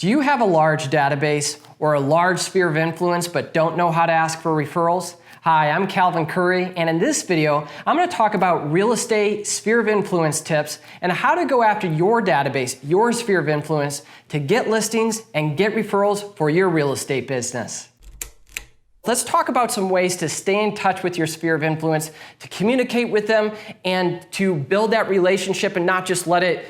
Do you have a large database or a large sphere of influence but don't know how to ask for referrals? Hi, I'm Calvin Curry, and in this video, I'm going to talk about real estate sphere of influence tips and how to go after your database, your sphere of influence, to get listings and get referrals for your real estate business. Let's talk about some ways to stay in touch with your sphere of influence, to communicate with them, and to build that relationship and not just let it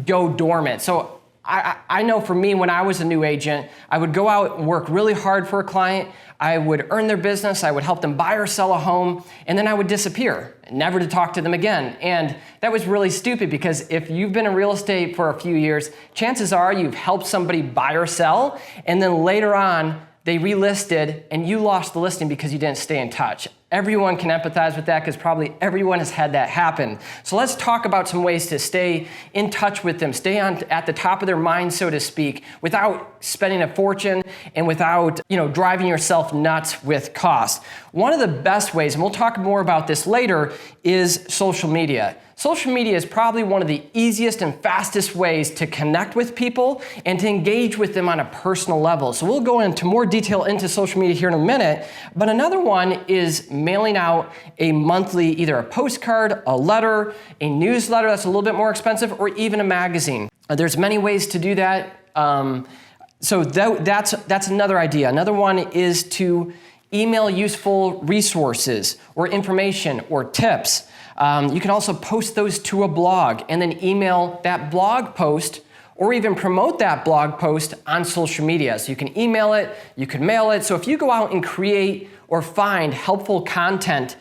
go dormant. So I know for me, when I was a new agent, I would go out and work really hard for a client. I would earn their business. I would help them buy or sell a home, and then I would disappear, never to talk to them again. And that was really stupid, because if you've been in real estate for a few years, chances are you've helped somebody buy or sell, and then later on, they relisted and you lost the listing because you didn't stay in touch. Everyone can empathize with that because probably everyone has had that happen. So let's talk about some ways to stay in touch with them, stay at the top of their mind, so to speak, without spending a fortune and without driving yourself nuts with cost. One of the best ways, and we'll talk more about this later, is social media. Social media is probably one of the easiest and fastest ways to connect with people and to engage with them on a personal level. So we'll go into more detail into social media here in a minute, but another one is mailing out a monthly, either a postcard, a letter, a newsletter that's a little bit more expensive, or even a magazine. There's many ways to do that. So that's another idea. Another one is to email useful resources or information or tips. You can also post those to a blog and then email that blog post or even promote that blog post on social media. So you can email it, you can mail it. So if you go out and create or find helpful content,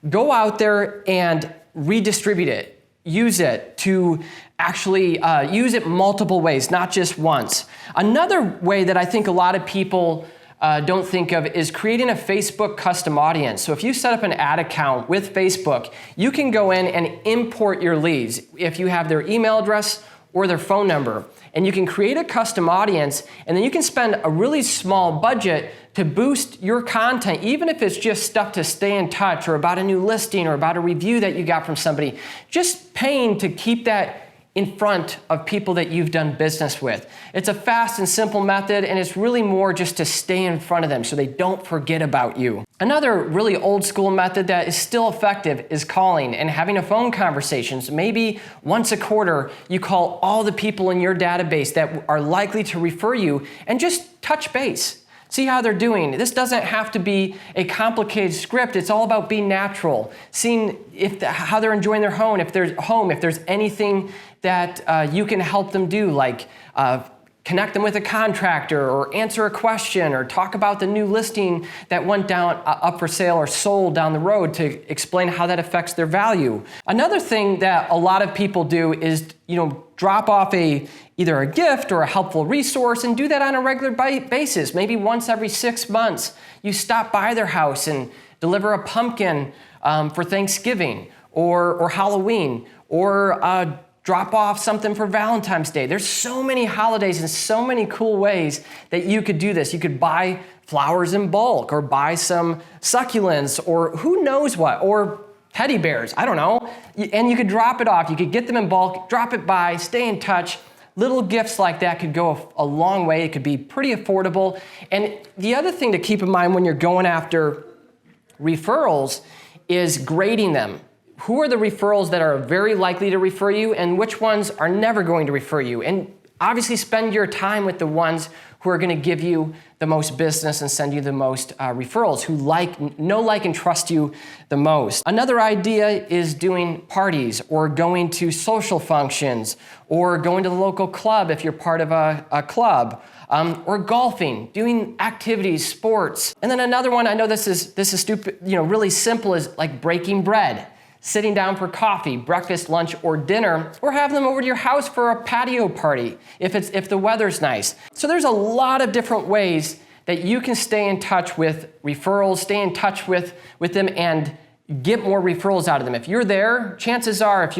go out there and redistribute it. Use it to actually use it multiple ways, not just once. Another way that I think a lot of people don't think of is creating a Facebook custom audience. So if you set up an ad account with Facebook, you can go in and import your leads if you have their email address or their phone number. And you can create a custom audience, and then you can spend a really small budget to boost your content, even if it's just stuff to stay in touch or about a new listing or about a review that you got from somebody. Just paying to keep that in front of people that you've done business with. It's a fast and simple method, and it's really more just to stay in front of them so they don't forget about you. Another really old school method that is still effective is calling and having a phone conversations. Maybe once a quarter, you call all the people in your database that are likely to refer you and just touch base. See how they're doing. This doesn't have to be a complicated script. It's all about being natural, seeing how they're enjoying their home, if there's anything that you can help them do, like connect them with a contractor or answer a question or talk about the new listing that went down up for sale or sold down the road to explain how that affects their value. Another thing that a lot of people do is drop off either a gift or a helpful resource, and do that on a regular basis. Maybe once every 6 months, you stop by their house and deliver a pumpkin for Thanksgiving or Halloween, or drop off something for Valentine's Day. There's so many holidays and so many cool ways that you could do this. You could buy flowers in bulk, or buy some succulents, or who knows what, or teddy bears, I don't know. And you could drop it off. You could get them in bulk, drop it by, stay in touch. Little gifts like that could go a long way. It could be pretty affordable. And the other thing to keep in mind when you're going after referrals is grading them. Who are the referrals that are very likely to refer you, and which ones are never going to refer you? And obviously spend your time with the ones who are going to give you the most business and send you the most referrals, who know, like, and trust you the most. Another idea is doing parties, or going to social functions, or going to the local club if you're part of a club, or golfing, doing activities, sports. And then another one, I know this is stupid, really simple, is like breaking bread. Sitting down for coffee, breakfast, lunch, or dinner, or have them over to your house for a patio party if the weather's nice. So there's a lot of different ways that you can stay in touch with referrals, stay in touch with them, and get more referrals out of them. If you're there, chances are, if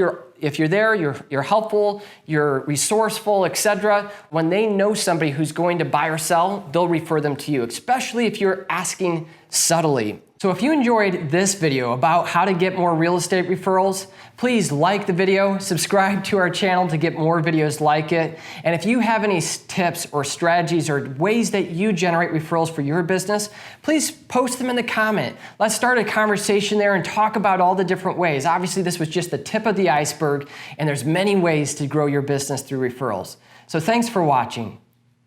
you're there, you're helpful, you're resourceful, etc. When they know somebody who's going to buy or sell, they'll refer them to you, especially if you're asking subtly. So if you enjoyed this video about how to get more real estate referrals, please like the video, subscribe to our channel to get more videos like it. And if you have any tips or strategies or ways that you generate referrals for your business, please post them in the comment. Let's start a conversation there and talk about all the different ways. Obviously, this was just the tip of the iceberg, and there's many ways to grow your business through referrals. So thanks for watching.